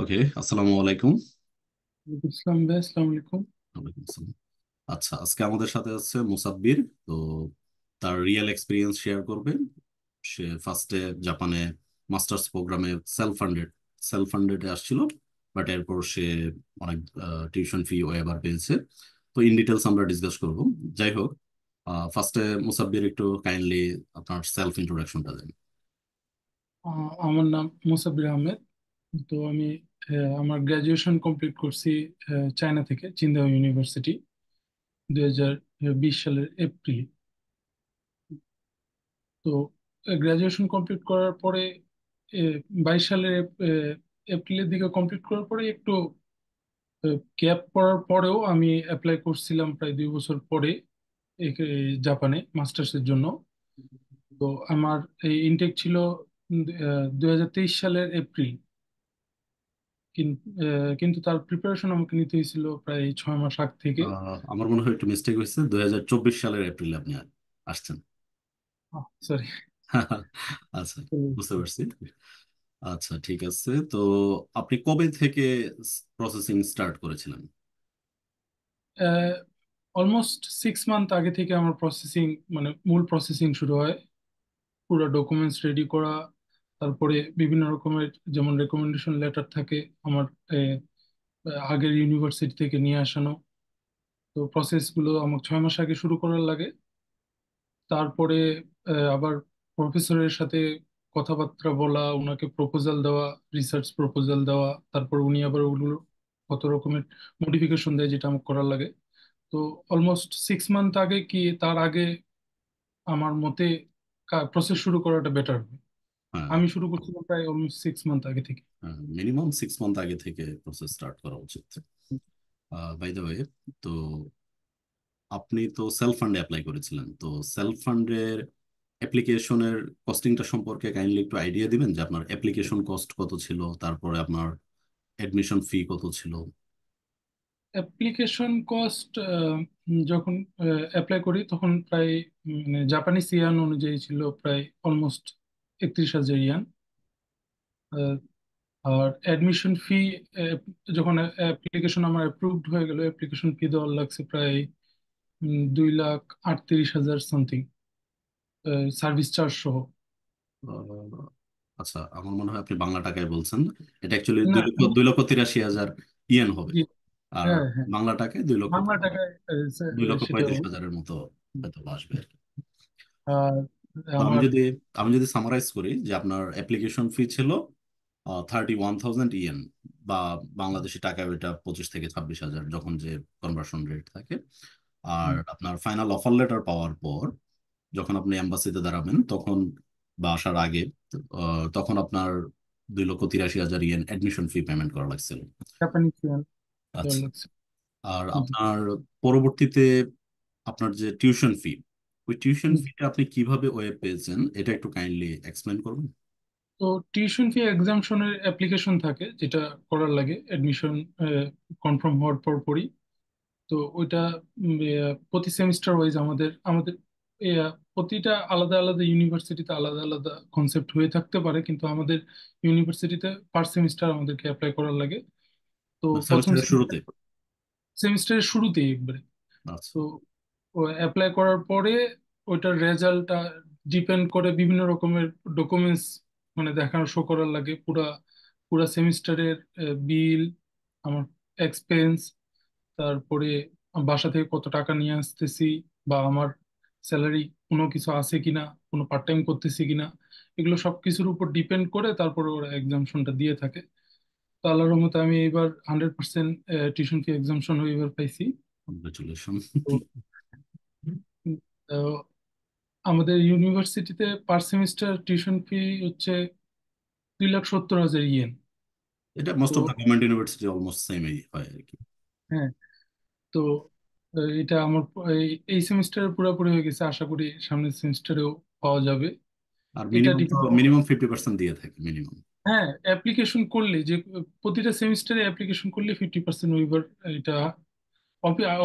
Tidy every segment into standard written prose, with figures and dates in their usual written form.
ওকে, আসসালামু আলাইকুম। ইসলাম ভাই, আসসালামু আলাইকুম। ওয়ালাইকুম আসসালাম। আচ্ছা, আজকে আমাদের সাথে আছে মুসাব্বির। তো তার রিয়েল এক্সপিরিয়েন্স শেয়ার করবে। সে ফার্স্টে জাপানে মাস্টার্স প্রোগ্রামে সেলফ ফান্ডেড আসছিল, বাট এরপর সে অনেক টিউশন ফি ওয়েবার পেয়েছে। তো ইন ডিটেলস আমরা ডিসকাস করব। যাই হোক, ফার্স্টে মুসাব্বির একটু কাইন্ডলি আপনার সেলফ ইন্ট্রোডাকশনটা দেন। আমার নাম মুসাব্বির আহমেদ। তো আমি আমার গ্রাজুয়েশন কমপ্লিট করছি চায়না থেকে, চিংদাও ইউনিভার্সিটি, 2020 সালের এপ্রিল। তো গ্রাজুয়েশন কমপ্লিট করার পরে 22 সালের এপ্রিলের দিকে কমপ্লিট করার পরে একটু গ্যাপ পড়ার পরেও আমি অ্যাপ্লাই করছিলাম প্রায় 2 বছর পরে জাপানে মাস্টার্সের জন্য। তো আমার এই ইনটেক ছিল 2023 সালের এপ্রিল। কিন্তু তার প্রিপারেশন আমাকে নিতে হয়েছিল প্রায় 6 মাস আগ থেকে। আমার মনে হয় একটু মিস্টেক হয়েছে, 2024 সালের এপ্রিলে আপনি আসছেন। সরি। আচ্ছা, বুঝতে পারছি। আচ্ছা, ঠিক আছে। তো আপনি কবে থেকে প্রসেসিং স্টার্ট করেছিলেন? অলমোস্ট 6 মান্থ আগে থেকে আমার প্রসেসিং, মানে মূল প্রসেসিং শুরু হয়। পুরো ডকুমেন্টস রেডি করা, তারপরে বিভিন্ন রকমের যেমন রেকমেন্ডেশন লেটার থাকে আমার আহ, আগের ইউনিভার্সিটি থেকে নিয়ে আসানো। তো প্রসেসগুলো আমার 6 মাস আগে শুরু করার লাগে। তারপরে আবার প্রফেসরের সাথে কথাবার্তা বলা, ওনাকে প্রপোজাল দেওয়া, রিসার্চ প্রপোজাল দেওয়া, তারপর উনি আবার ওগুলো কত রকমের মডিফিকেশন দেয় যেটা আমার করার লাগে। তো অলমোস্ট 6 মান্থ আগে কি তার আগে আমার মতে প্রসেস শুরু করাটা বেটার হবে। হ্যাঁ, আমি শুরু করছিলাম প্রায় অলমোস্ট 6 মান্থ আগে থেকে। মিনিমাম 6 মান্থ আগে থেকে প্রসেস স্টার্ট করা উচিত। বাই দ্য ওয়ে, তো আপনি তো সেলফ ফান্ডে অ্যাপ্লাই করেছিলেন, তো সেলফ ফান্ডের অ্যাপ্লিকেশনের কস্টিংটা সম্পর্কে কাইন্ডলি একটু আইডিয়া দিবেন যে আপনার অ্যাপ্লিকেশন কস্ট কত ছিল, তারপরে আপনার অ্যাডমিশন ফি কত ছিল? অ্যাপ্লিকেশন কস্ট যখন অ্যাপ্লাই করি তখন প্রায় মানে জাপানিজ ইয়ান অনুযায়ী ছিল প্রায় অলমোস্ট 31,000 ইয়ান। আর অ্যাডমিশন ফি যখন অ্যাপ্লিকেশন আমার অ্যাপ্রুভড হয়ে গেল, অ্যাপ্লিকেশন ফি দেওয়ার লাগছে প্রায় 2,38,000 সামথিং, সার্ভিস চার্জ সহ। আহ, আচ্ছা, আমার মনে হয় আপনি বাংলা টাকায় বলছেন। এটা অ্যাকচুয়ালি না, 2,83,000 ইয়েন হবে। জি, আর হ্যাঁ হ্যাঁ, বাংলা টাকায় দুই লক্ষ বাংলা টাকায় দুই লক্ষ সেটাও। 35,000-এর মতো হয়তো আসবে আর কি। আর তো আমি আমার যদি আমি যদি সামারাইজ করি যে আপনার অ্যাপ্লিকেশন ফি ছিল 31,000 ইয়েন, বা বাংলাদেশি টাকায় ওইটা 25 থেকে 26 হাজার, যখন যে কনভার্সন রেট থাকে। আর আপনার ফাইনাল অফার লেটার পাওয়ার পর যখন আপনি এম্বাসিতে দাঁড়াবেন তখন, বা আসার আগে, তখন আপনার 2,83,000 ইয়েন অ্যাডমিশন ফি পেমেন্ট করা লাগছিল। জাপানিজ ইয়ান দেওয়ার আচ্ছা। লাগছে। আর আপনার পরবর্তীতে আপনার যে টিউশন ফি, ওই টিউশন হুম। ফিটা আপনি কিভাবে ওয়েব পেয়েছেন এটা একটু কাইন্ডলি এক্সপ্লেন করবেন? তো টিউশন ফি এক্সামশনের অ্যাপ্লিকেশন থাকে যেটা করার লাগে অ্যাডমিশন কনফার্ম হওয়ার পর পরই। তো ওইটা প্রতি সেমিস্টার ওয়াইজ আমাদের আমাদের প্রতিটা আলাদা আলাদা ইউনিভার্সিটিতে আলাদা আলাদা কনসেপ্ট হয়ে থাকতে পারে, কিন্তু আমাদের ইউনিভার্সিটিতে পার সেমিস্টার আমাদেরকে অ্যাপ্লাই করার লাগে। তো প্রথম সেমিস্টারের শুরুতে? সেমিস্টারের শুরুতেই একবারে। আচ্ছা। তো ও অ্যাপ্লাই করার পরে ওইটার রেজাল্টটা ডিপেন্ড করে বিভিন্ন রকমের ডকুমেন্টস, মানে দেখানো শো করার লাগে পুরা পুরা সেমিস্টারের বিল, আমার এক্সপেন্স, তারপরে বাসা থেকে কত টাকা নিয়ে আসতেছি, বা আমার স্যালারি কোনো কিছু আছে কিনা, কোনো পার্ট টাইম করতেছি কিনা, এগুলো সব কিছুর উপর ডিপেন্ড করে তারপরে ওরা এক্সামশনটা দিয়ে থাকে। তো আল্লাহর রহমতে আমি এবার 100% টিউশন ফি এক্সামশন হয়ে এবার পাইছি। কংগ্রেচুলেশন। তো আহ, আমাদের ইউনিভার্সিটিতে পার সেমিস্টার টিউশন ফি হচ্ছে 2,70,000 ইয়েন। এটা মোস্ট তো of the government university almost সেমই হয় আর কি। হ্যাঁ, তো এটা আমার এই সেমিস্টারে পুরোপুরি হয়ে গেছে, আশা করি সামনের সেমিস্টারেও পাওয়া যাবে। আর এটা মিনিমাম তো ডিপেন্ড, মিনিমাম 50% দিয়ে থাকে মিনিমাম। হ্যাঁ অ্যাপ্লিকেশন করলে যে প্রতিটা সেমিস্টারে অ্যাপ্লিকেশন করলে 50% ওইবার এটা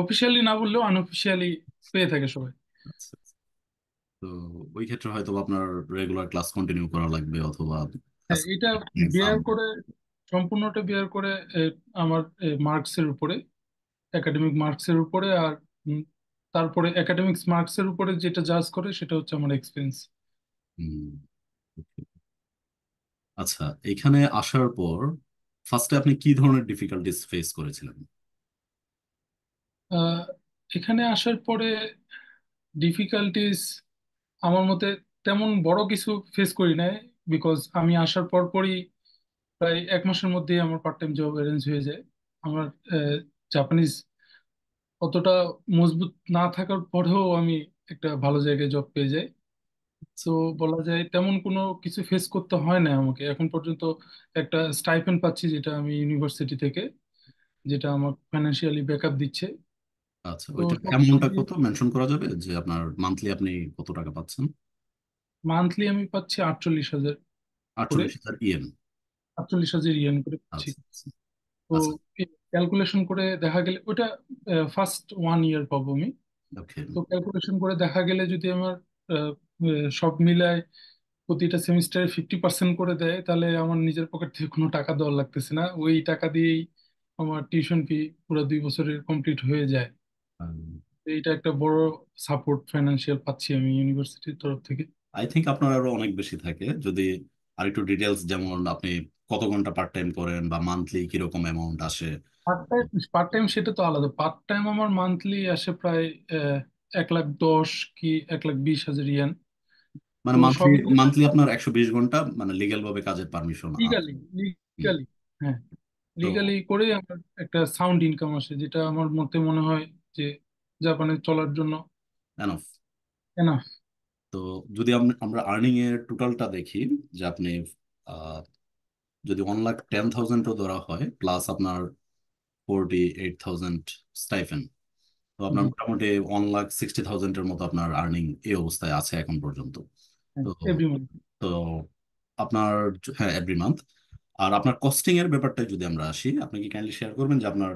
অফিসিয়ালি না বললেও আনঅফিসিয়ালি পেয়ে থাকে সবাই। আচ্ছা। তো ওই ক্ষেত্রে হয়তো আপনার রেগুলার ক্লাস কন্টিনিউ করা লাগবে, অথবা হ্যাঁ, এটা এক্সাম। বেয়ার করে সম্পূর্ণটা বিয়ার করে আমার মার্কসের উপরে, একাডেমিক মার্কসের উপরে। আর উম, তারপরে একাডেমিক্স মার্কসের উপরে যেটা জাজ করে সেটা হচ্ছে আমার এক্সপেন্স। হুম। আচ্ছা, এখানে আসার পর ফার্স্টে আপনি কি ধরনের ডিফিকাল্টিস ফেস করেছিলেন? এখানে আসার পরে ডিফিকাল্টিস আমার মতে তেমন বড় কিছু ফেস করি নাই, বিকজ আমি আসার পর পরই প্রায় 1 মাসের মধ্যেই আমার পার্ট টাইম জব অ্যারেঞ্জ হয়ে যায়। আমার জাপানিজ অতটা মজবুত না থাকার পরেও আমি একটা ভালো জায়গায় জব পেয়ে যাই। তো বলা যায় তেমন কোনো কিছু ফেস করতে হয় না আমাকে এখন পর্যন্ত। একটা স্টাইপেন্ড পাচ্ছি যেটা আমি ইউনিভার্সিটি থেকে, যেটা আমার ফাইন্যান্সিয়ালি ব্যাকআপ দিচ্ছে। আচ্ছা, তো ওইটা সব অ্যামাউন্টটা কত মেনশন করা যাবে, যে আপনার মান্থলি আপনি কত টাকা পাচ্ছেন? মান্থলি আমি পাচ্ছি 48,000 করে। 48,000 ইয়েন। 48,000 ইয়েন করে পাচ্ছি। আচ্ছা আচ্ছা। তো আচ্ছা। ক্যালকুলেশন করে দেখা গেলে ওটা ফার্স্ট 1 ইয়ার পাবো আমি। ওকে। তো ক্যালকুলেশন করে দেখা গেলে যদি আমার আহ, সব মিলায় প্রতিটা সেমিস্টারে 50% করে দেয়, তাহলে আমার নিজের পকেট থেকে কোনো টাকা দেওয়ার লাগতেছে না, ওই টাকা দিয়েই আমার টিউশন ফি পুরো 2 বছরের কমপ্লিট হয়ে যায়। তো এইটা একটা বড় সাপোর্ট ফাইন্যান্সিয়াল পাচ্ছি আমি ইউনিভার্সিটির তরফ থেকে। আই থিঙ্ক আপনার আরো অনেক বেশি থাকে, যদি আর একটু ডিটেলস, যেমন আপনি কত ঘন্টা পার্ট টাইম করেন বা মান্থলি কিরকম অ্যামাউন্ট আসে। পার্ট টাইম সেটা তো আলাদা। পার্ট টাইম আমার মান্থলি আসে প্রায় 1,10,000 কি 1,20,000 ইয়ান। মানে তো মান্থলি, সব মিলে মান্থলি আপনার 120 ঘন্টা মানে লিগ্যাল ভাবে কাজের পারমিশন আছে? লিগালি, হুম। লিগালি, হ্যাঁ, তো লিগালি করে আমার একটা সাউন্ড ইনকাম আসে, যেটা আমার মতে মনে হয় যে জাপানে চলার জন্য এনাফ। এনাফ। তো যদি আমরা আর্নিং এর টোটালটা দেখি, যে আপনি আহ, যদি 1,10,000ও ধরা হয় প্লাস আপনার 48,000 স্টাইফেন, তো আপনার জি, মোটামুটি 1,60,000-এর মতো আপনার আর্নিং এই অবস্থায় আছে এখন পর্যন্ত। হ্যাঁ, তো এভরি মান্থ। তো আপনার হ্যাঁ, এভরি মান্থ। আর আপনার কস্টিং এর ব্যাপারটা যদি আমরা আসি, আপনি কি কাইন্ডলি শেয়ার করবেন যে আপনার,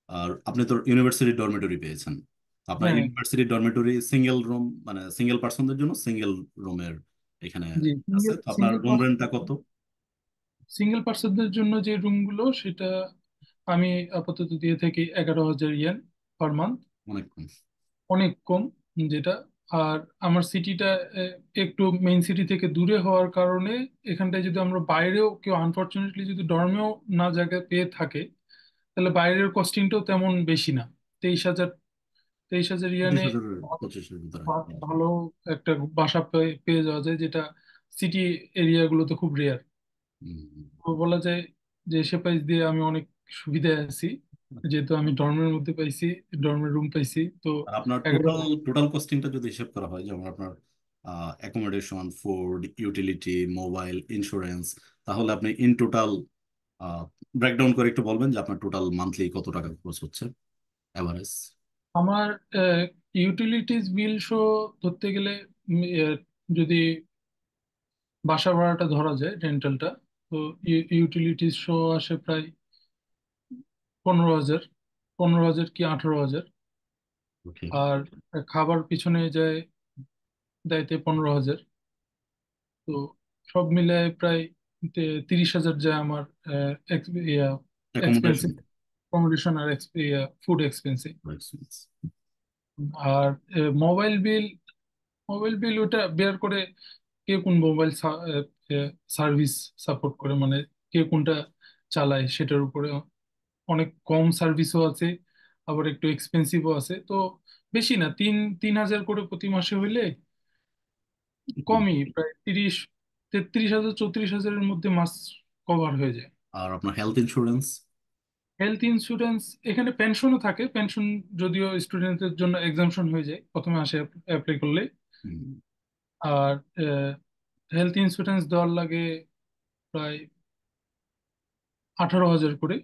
আর আপনি তো ইউনিভার্সিটি ডরমেটরি পেয়েছেন, আপনার হ্যাঁ, ইউনিভার্সিটি ডরমেটরি সিঙ্গেল রুম, মানে সিঙ্গেল পার্সনদের জন্য সিঙ্গেল রুমের এখানে জি, আছে, সিঙ্গেল তো আপনার সিঙ্গেল রুম রেন্টটা কত? সিঙ্গেল পার্সনদের জন্য যে রুমগুলো, সেটা আমি আপাতত দিয়ে থাকি 11,000 ইয়েন পার মান্থ। অনেক কম। অনেক কম যেটা। আর আমার সিটিটা একটু মেইন সিটি থেকে দূরে হওয়ার কারণে এখানটায় যদি আমরা বাইরেও কেউ আনফরচুনেটলি যদি ডর্মেও না জায়গা পেয়ে থাকে, তাহলে বাইরের কস্টিংটাও তেমন বেশি না। 23,000, 23,000 পঁচিশ ইয়ানে হাজারের 25-এর ভিতরে। ভালো একটা বাসা পেয়ে পেয়ে যাওয়া যায়, যেটা সিটি এরিয়াগুলোতে খুব রেয়ার। হুম। তো বলা যায় যে সে প্রাইস দিয়ে আমি অনেক সুবিধায় আছি, যেহেতু আমি ডর্মের মধ্যে পাইছি, ডর্মের রুম পাইছি। তো আর আপনার 11। টোটাল টোটাল কস্টিংটা যদি হিসেব করা হয়, যেমন আপনার accommodation, food, utility, mobile, insurance, তাহলে আপনি ইন টোটাল ব্রেকডাউন করে একটু বলবেন যে আপনার টোটাল মান্থলি কত টাকা খরচ হচ্ছে এভারেজ? আমার ইউটিলিটিস বিল শো ধরতে গেলে, আহ, যদি বাসা ভাড়াটা ধরা যায়, রেন্টালটা, তো ইউটিলিটিস শো আসে প্রায় 15,000, 15,000 কি 18,000। ওকে। আর খাবার পিছনে যায় দাইতে 15,000। তো সব মিলায় প্রায় 30,000 যায় আমার অ্যাকোমোডেশন। এক্সপেন্সিভ, অ্যাকোমোডেশন আর ফুড এক্সপেন্সিভ। এক্সপেন্স। আর মোবাইল বিল, মোবাইল বিল ওটা বের করে কে কোন মোবাইল সার্ভিস সাপোর্ট করে, মানে কে কোনটা চালায় সেটার উপরে। অনেক কম সার্ভিসও আছে, আবার একটু এক্সপেন্সিভও আছে। তো বেশি না, 3,000 করে প্রতি মাসে হইলে কমই, প্রায় 33,000 34,000-এর মধ্যে মাস কভার হয়ে যায়। আর আপনার হেলথ ইন্স্যুরেন্স? হেলথ ইন্স্যুরেন্স, এখানে পেনশনও থাকে। পেনশন যদিও স্টুডেন্টদের জন্য এক্সামশন হয়ে যায় প্রথমে আসে অ্যাপ্লাই করলে। আর হেলথ ইন্স্যুরেন্স দেওয়ার লাগে প্রায় 18,000 করে,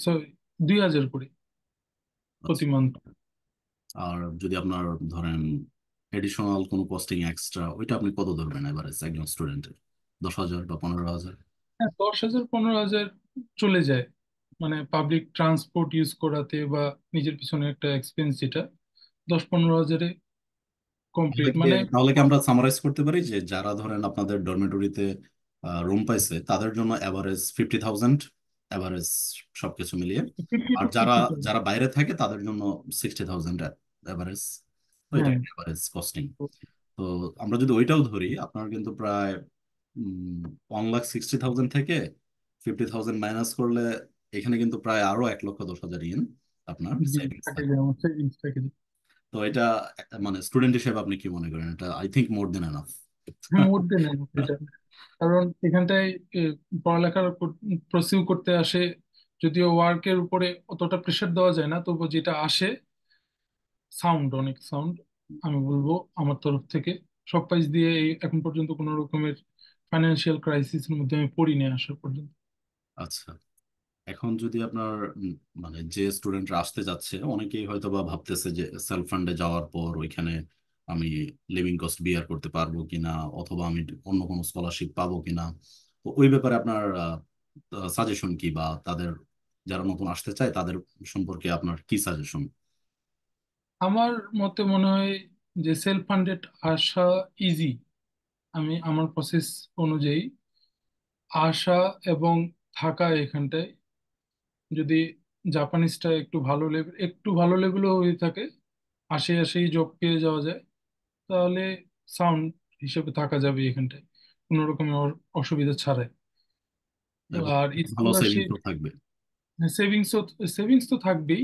সরি, 2,000 করে আচ্ছা। প্রতি মান্থ। আর যদি আপনার ধরেন এডিশনাল কোনো কস্টিং এক্সট্রা, ওইটা আপনি কত ধরবেন এভারেজ একজন স্টুডেন্টের? 10,000 বা 15,000? হ্যাঁ, 10,000 15,000 চলে যায়, মানে পাবলিক ট্রান্সপোর্ট ইউজ করাতে বা নিজের পিছনে একটা এক্সপেন্স, যেটা 10-15 হাজারে তাহলে কমপ্লিট কি মানে। তাহলে কি আমরা সামারাইজ করতে পারি যে যারা ধরেন আপনাদের ডরমেটরিতে রুম পাইছে তাদের জন্য অ্যাভারেজ 50,000 অ্যাভারেজ সবকিছু মিলিয়ে। ফিফটি আর টু যারা সিক্সটি যারা বাইরে থাকে তাদের জন্য 60,000 অ্যাভারেজ। তো এটা হ্যাঁ। Average costing. তো আমরা যদি ওইটাও ধরি, আপনার কিন্তু প্রায় 1,60,000 থেকে 50,000 মাইনাস করলে এখানে কিন্তু প্রায় আরো 1,10,000 ইয়েন আপনার জি, সেভিংস থাকে থাকে। যায়, আমার সেভিংস থাকে যায়। তো এটা মানে স্টুডেন্ট হিসেবে আপনি কি মনে করেন? এটা I think more than enough. মধ্যে নেই এটা, কারণ এখানটায় এ, পড়ালেখার প্রসিউ করতে আসে, যদিও ওয়ার্কের উপরে অতটা প্রেশার দেওয়া যায় না, তবু যেটা আসে সাউন্ড, অনেক সাউন্ড আমি বলবো আমার তরফ থেকে। সব পাইশ দিয়ে এখন পর্যন্ত কোনো রকমের ফাইন্যান্সিয়াল ক্রাইসিসের মধ্যে আমি পড়িনি আসা পর্যন্ত। আচ্ছা, এখন যদি আপনার মানে যে স্টুডেন্টরা আসতে যাচ্ছে, অনেকেই হয়তো বা ভাবতেছে যে সেলফ ফান্ডে যাওয়ার পর ওইখানে আমি লিভিং কস্ট বিয়ার করতে পারবো কিনা, অথবা আমি অন্য কোনো স্কলারশিপ পাবো কিনা। তো ওই ব্যাপারে আপনার সাজেশন কি, বা তাদের যারা নতুন আসতে চায় তাদের সম্পর্কে আপনার কি সাজেশন? আমার মতে মনে হয় যে সেলফ ফান্ডেড আসা ইজি। আমি আমার প্রসেস অনুযায়ী আসা এবং থাকা এখানটায়, যদি জাপানিজটা একটু ভালো লেভেলও হয়ে থাকে, আসেই জব পেয়ে যাওয়া যায়, তাহলে সাউন্ড হিসেবে থাকা যাবে এখানটায় কোনো রকমের অসুবিধা ছাড়াই। এবং আর ভালো স্কলারশিপ, সেভিংসও থাকবে। সেভিংসও সেভিংস তো থাকবেই,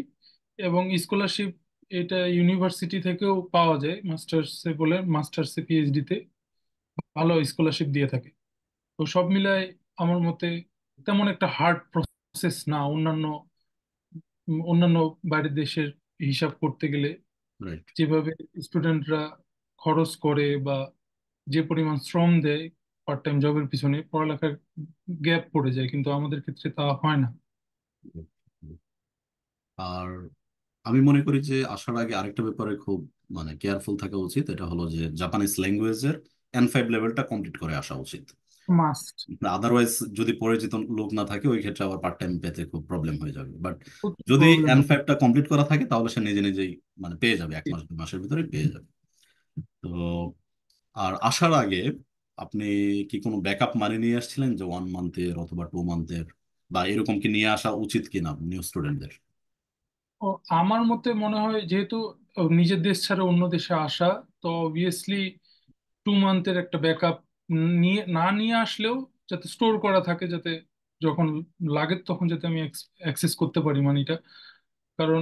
এবং স্কলারশিপ এটা ইউনিভার্সিটি থেকেও পাওয়া যায়, মাস্টার্সে বলে মাস্টার্সে পিএইচডি তে ভালো স্কলারশিপ দিয়ে থাকে। তো সব মিলায় আমার মতে তেমন একটা হার্ড প্রসেস না, অন্যান্য বাইরের দেশের হিসাব করতে গেলে। রাইট। যেভাবে স্টুডেন্টরা খরচ করে বা যে পরিমাণ শ্রম দেয় পার্ট টাইম জবের পিছনে, পড়ালেখার গ্যাপ পড়ে যায়, কিন্তু আমাদের ক্ষেত্রে তা হয় না। আর আমি মনে করি যে আসার আগে আরেকটা ব্যাপারে খুব মানে কেয়ারফুল থাকা উচিত। এটা হলো যে জাপানিজ ল্যাঙ্গুয়েজের N5 লেভেলটা কমপ্লিট করে আসা উচিত। মাস্ট। আদারওয়াইজ যদি পরিচিত লোক না থাকে, ওই ক্ষেত্রে আবার পার্ট টাইম পেতে খুব প্রবলেম হয়ে যাবে। বাট যদি প্রবলেম N5টা কমপ্লিট করা থাকে তাহলে সে নিজে নিজেই মানে পেয়ে যাবে, 1 মাস 2 মাসের ভিতরে পেয়ে যাবে। তো আর আসার আগে আপনি কি কোনো ব্যাকআপ মানি নিয়ে আসছিলেন, যে 1 মান্থের অথবা 2 মান্থের, বা এরকম কি নিয়ে আসা উচিত কিনা নিউ স্টুডেন্টদের? ও, আমার মতে মনে হয় যেহেতু নিজের দেশ ছাড়া অন্য দেশে আসা, তো অবভিয়াসলি 2 মান্থের একটা ব্যাকআপ নিয়ে আসলেও যাতে স্টোর করা থাকে, যাতে যখন লাগে তখন যাতে আমি অ্যাক্সেস করতে পারি মানিটা। কারণ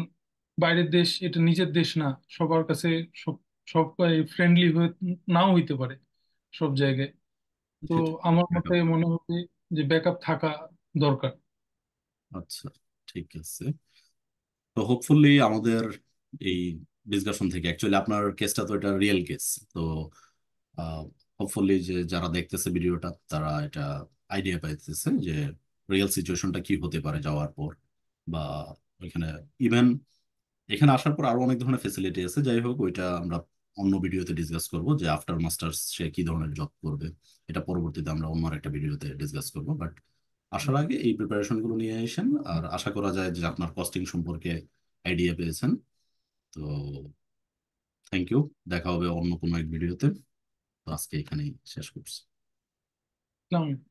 বাইরের দেশ এটা নিজের দেশ না, সবার কাছে সব সব ফ্রেন্ডলি হয়ে নাও হইতে পারে সব জায়গায়। তো সেটা আমার মতে backup। মনে হয় যে ব্যাকআপ থাকা দরকার। আচ্ছা, ঠিক আছে। তো হোপফুলি আমাদের এই ডিসকাশন থেকে, অ্যাকচুয়ালি আপনার কেসটা তো এটা রিয়েল কেস, তো হোপফুলি যে যারা দেখতেছে ভিডিওটা তারা এটা আইডিয়া পাইতেছে যে রিয়েল সিচুয়েশনটা কি হতে পারে যাওয়ার পর, বা ওইখানে ইভেন এখানে আসার পর আরো অনেক ধরনের ফেসিলিটি আছে। যাই হোক, ওইটা আমরা অন্য ভিডিওতে ডিসকাস করব, যে আফটার মাস্টার্স সে কি ধরনের জব করবে। এটা পরবর্তীতে আমরা অন্য একটা ভিডিওতে ডিসকাস করব। বাট আসার আগে এই প্রিপারেশন গুলো নিয়ে আসেন, আর আশা করা যায় যে আপনার কস্টিং সম্পর্কে আইডিয়া পেয়েছেন। তো থ্যাংক ইউ, দেখা হবে অন্য কোনো এক ভিডিওতে। তো আজকে এখানেই শেষ করছি। আসসালামু আলাইকুম।